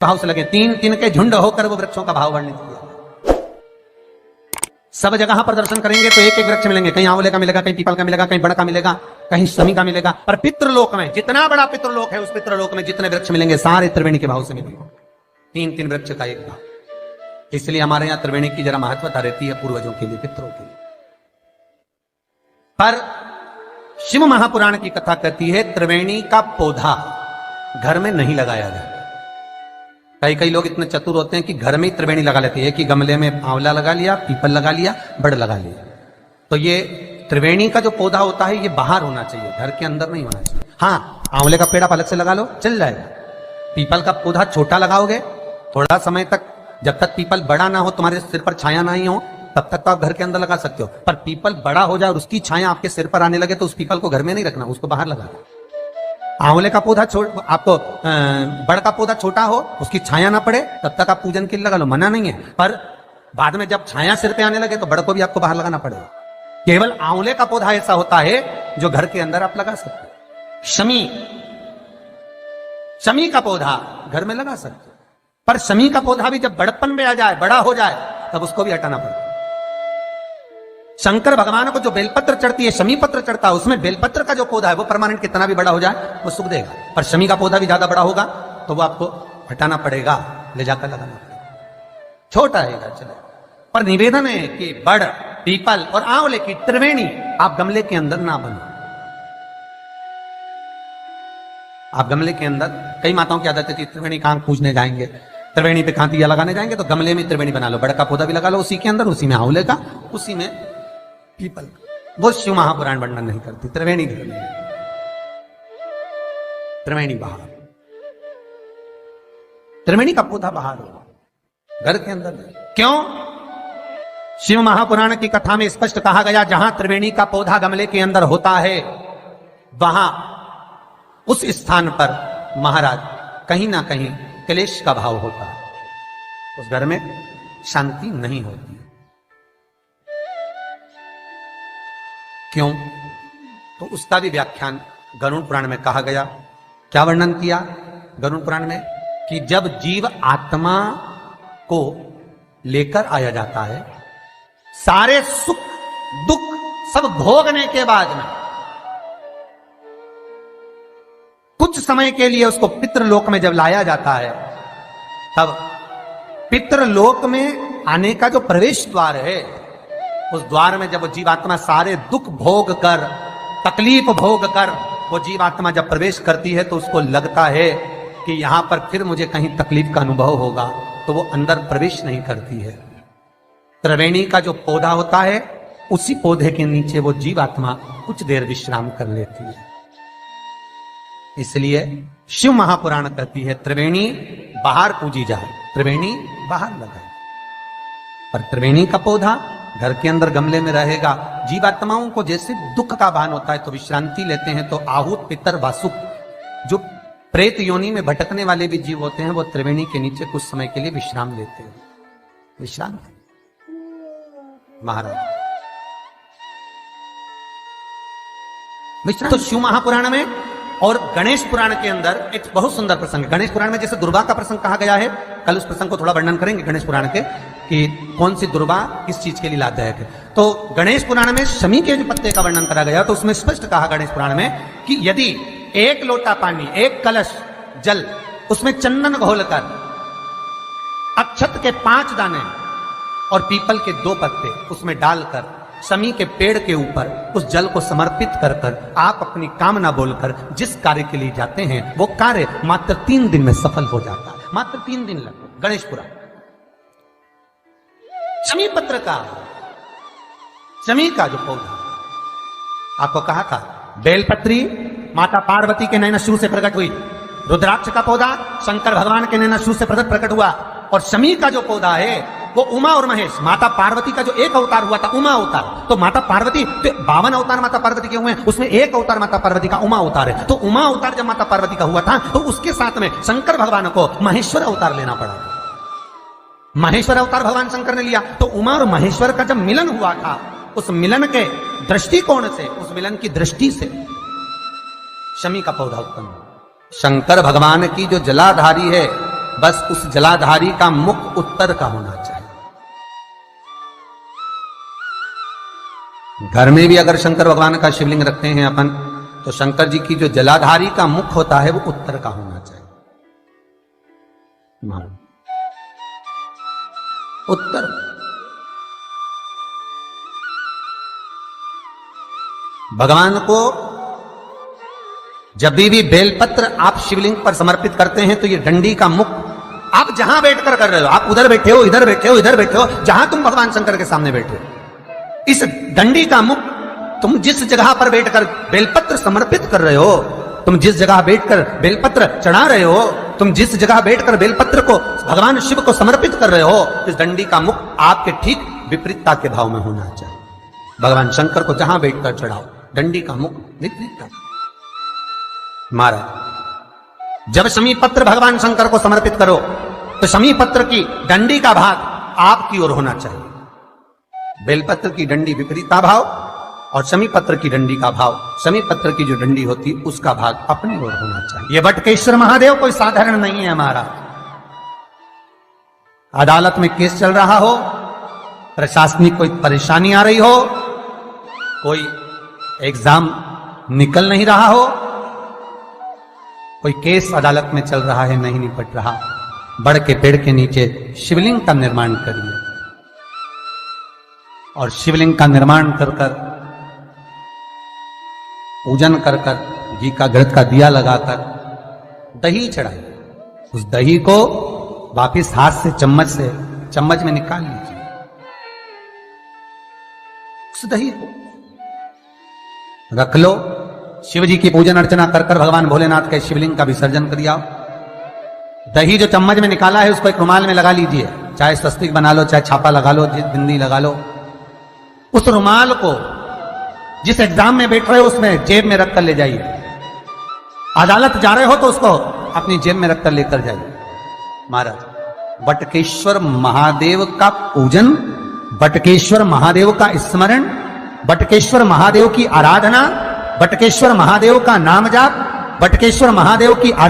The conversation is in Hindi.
भाव से लगे, तीन तीन के झुंड होकर वो वृक्षों का भाव वर्णित किया। सब जगह पर दर्शन करेंगे तो एक एक वृक्ष मिलेंगे, कहीं आंवले का मिलेगा, कहीं पीपल का मिलेगा, कहीं बड़ का मिलेगा, कहीं शमी का मिलेगा। पर पितृलोक में जितना बड़ा पितृलोक है, उस पितृलोक में जितने वृक्ष मिलेंगे सारे त्रिवेणी के भाव से मिलेंगे। तीन तीन वृक्ष का एक भाव। इसलिए हमारे यहां त्रिवेणी की जरा महत्वता रहती है पूर्वजों के लिए, पितरों के लिए। पर शिव महापुराण की कथा कहती है त्रिवेणी का पौधा घर में नहीं लगाया जाता। कई लोग इतने चतुर होते हैं कि घर में ही त्रिवेणी लगा लेते हैं कि गमले में आंवला लगा लिया, पीपल लगा लिया, बड़ लगा लिया। तो ये त्रिवेणी का जो पौधा होता है ये बाहर होना चाहिए, घर के अंदर नहीं होना चाहिए। हाँ, आंवले का पेड़ आप अलग से लगा लो, चल जाएगा। पीपल का पौधा छोटा लगाओगे, थोड़ा समय तक, जब तक पीपल बड़ा ना हो, तुम्हारे सिर पर छाया नहीं हो, तब तक तो आप घर के अंदर लगा सकते हो। पर पीपल बड़ा हो जाए और उसकी छाया आपके सिर पर आने लगे तो उस पीपल को घर में नहीं रखना, उसको बाहर लगा दो। आंवले का पौधा आपको बड़ का पौधा छोटा हो, उसकी छाया ना पड़े, तब तक आप पूजन के लिए लगा लो, मना नहीं है। पर बाद में जब छाया सिर पे आने लगे तो बड़ को भी आपको बाहर लगाना पड़ेगा। केवल आंवले का पौधा ऐसा होता है जो घर के अंदर आप लगा सकते हो। शमी का पौधा घर में लगा सकते हो, पर शमी का पौधा भी जब बड़पन में आ जाए, बड़ा हो जाए, तब उसको भी हटाना पड़ता है। शंकर भगवान को जो बेलपत्र चढ़ती है, शमी पत्र चढ़ता है, उसमें बेलपत्र का जो पौधा है वो परमानेंट कितना भी बड़ा हो जाए वो सुख देगा। पर शमी का पौधा भी ज्यादा बड़ा होगा तो वो आपको हटाना पड़ेगा, ले जाकर लगाना पड़ेगा। छोटा है चले, पर निवेदन है कि बड़, पीपल और आंवले की त्रिवेणी आप गमले के अंदर ना बनो। आप गमले के अंदर, कई माताओं की आदत है त्रिवेणी कहां पूजने जाएंगे, त्रिवेणी पे कहां दिया लगाने जाएंगे, तो गमले में त्रिवेणी बना लो, बड़ का पौधा भी लगा लो उसी के अंदर, उसी में आंवले का, उसी में पीपल। वो शिव महापुराण वर्णन नहीं करती। त्रिवेणी घर में, त्रिवेणी बाहर, त्रिवेणी का पौधा बाहर हो, घर के अंदर नहीं। क्यों? शिव महापुराण की कथा में स्पष्ट कहा गया, जहां त्रिवेणी का पौधा गमले के अंदर होता है वहां उस स्थान पर महाराज कहीं ना कहीं क्लेश का भाव होता है, उस घर में शांति नहीं होती। क्यों? तो उसका भी व्याख्यान गरुड़ पुराण में कहा गया। क्या वर्णन किया गरुड़ पुराण में? कि जब जीव आत्मा को लेकर आया जाता है, सारे सुख दुख सब भोगने के बाद में कुछ समय के लिए उसको पितृलोक में जब लाया जाता है, तब पितृलोक में आने का जो प्रवेश द्वार है, उस द्वार में जब वो जीवात्मा सारे दुख भोग कर, तकलीफ भोग कर वो जीवात्मा जब प्रवेश करती है तो उसको लगता है कि यहां पर फिर मुझे कहीं तकलीफ का अनुभव होगा, तो वो अंदर प्रवेश नहीं करती है। त्रिवेणी का जो पौधा होता है, उसी पौधे के नीचे वो जीवात्मा कुछ देर विश्राम कर लेती है। इसलिए शिव महापुराण कहती है त्रिवेणी बाहर पूजी जाए, त्रिवेणी बाहर लगाए। पर त्रिवेणी का पौधा घर के अंदर गमले में रहेगा। जीवात्माओं को जैसे दुख का भान होता है तो विश्रांति लेते हैं, तो आहूत, पितर, वासुक, जो प्रेत योनि में भटकने वाले भी जीव होते हैं, वो त्रिवेणी के नीचे कुछ समय के लिए विश्राम लेते हैं। विश्राम महाराज विश्राम। तो शिव महापुराण में और गणेश पुराण के अंदर एक बहुत सुंदर प्रसंग है। गणेश पुराण में जैसे दुर्गा का प्रसंग कहा गया है, कल उस प्रसंग को थोड़ा वर्णन करेंगे गणेश पुराण के, कि कौन सी दुर्गा किस चीज के लिए लाभदायक है। तो गणेश पुराण में शमी के जो पत्ते का वर्णन करा गया, तो उसमें स्पष्ट कहा गणेश पुराण में कि यदि एक लोटा पानी, एक कलश जल, उसमें चंदन घोलकर, अक्षत के 5 दाने और पीपल के 2 पत्ते उसमें डालकर शमी के पेड़ के ऊपर उस जल को समर्पित कर कर आप अपनी कामना बोलकर जिस कार्य के लिए जाते हैं, वो कार्य मात्र 3 दिन में सफल हो जाता है। मात्र 3 दिन लगते। गणेश पुराण शमी पत्र का, शमी का जो पौधा आपको कहा था, बेलपत्री माता पार्वती के नैनश्रू से प्रकट हुई, रुद्राक्ष का पौधा शंकर भगवान के नैनश्रू से प्रकट हुआ, और शमी का जो पौधा है वो उमा और महेश, माता पार्वती का जो एक अवतार हुआ था, उमा अवतार। तो माता पार्वती, तो 52 अवतार माता पार्वती के हुए हैं, उसमें एक अवतार माता पार्वती का उमा अवतार है। तो उमा अवतार जब माता पार्वती का हुआ था, तो उसके साथ में शंकर भगवान को महेश्वर अवतार लेना पड़ा था। महेश्वर अवतार भगवान शंकर ने लिया। तो उमा और महेश्वर का जब मिलन हुआ था, उस मिलन के दृष्टिकोण से, उस मिलन की दृष्टि से शमी का पौधा उत्पन्न हुआ। शंकर भगवान की जो जलाधारी है बस उस जलाधारी का मुख उत्तर का होना चाहिए। घर में भी अगर शंकर भगवान का शिवलिंग रखते हैं अपन, तो शंकर जी की जो जलाधारी का मुख होता है वो उत्तर का होना चाहिए। उत्तर। भगवान को जब भी बेलपत्र आप शिवलिंग पर समर्पित करते हैं तो ये डंडी का मुख आप जहां बैठकर कर रहे हो, आप उधर बैठे हो, इधर बैठे हो, इधर बैठे हो, जहां तुम भगवान शंकर के सामने बैठे हो, इस डंडी का मुख तुम जिस जगह पर बैठकर बेलपत्र समर्पित कर रहे हो, तुम जिस जगह बैठकर बेलपत्र चढ़ा रहे हो, तुम जिस जगह बैठकर बेलपत्र को भगवान शिव को समर्पित कर रहे हो, इस डंडी का मुख आपके ठीक विपरीतता के भाव में होना चाहिए। भगवान शंकर को जहां बैठकर चढ़ाओ, डंडी का मुख विपरीतता। महाराज, जब शमी पत्र भगवान शंकर को समर्पित करो तो शमी पत्र की डंडी का भाग आपकी ओर होना चाहिए। बेलपत्र की डंडी विपरीता भाव और शमी पत्र की डंडी का भाव, शमी पत्र की जो डंडी होती उसका भाग अपनी ओर होना चाहिए। यह बटकेश्वर महादेव कोई साधारण नहीं है हमारा। अदालत में केस चल रहा हो, प्रशासनिक कोई परेशानी आ रही हो, कोई एग्जाम निकल नहीं रहा हो, कोई केस अदालत में चल रहा है, नहीं निपट रहा, बड़ के पेड़ के नीचे शिवलिंग का निर्माण करिए और शिवलिंग का निर्माण कर कर, पूजन कर कर, घी का घृत का दिया लगाकर दही चढ़ाइए। उस दही को वापिस हाथ से चम्मच में निकाल लीजिए। उस दही को रख लो, शिव जी की पूजन अर्चना कर कर भगवान भोलेनाथ के शिवलिंग का विसर्जन कर दिया। दही जो चम्मच में निकाला है उसको एक रुमाल में लगा लीजिए, चाहे स्वस्तिक बना लो, चाहे छापा लगा लो, बिंदी लगा लो। उस रुमाल को जिस एग्जाम में बैठ रहे हो उसमें जेब में रखकर ले जाइए। अदालत जा रहे हो तो उसको अपनी जेब में रखकर लेकर जाइए। महाराज, बटकेश्वर महादेव का पूजन, बटकेश्वर महादेव का स्मरण, बटकेश्वर महादेव की आराधना, बटकेश्वर महादेव का नाम जाप, बटकेश्वर महादेव की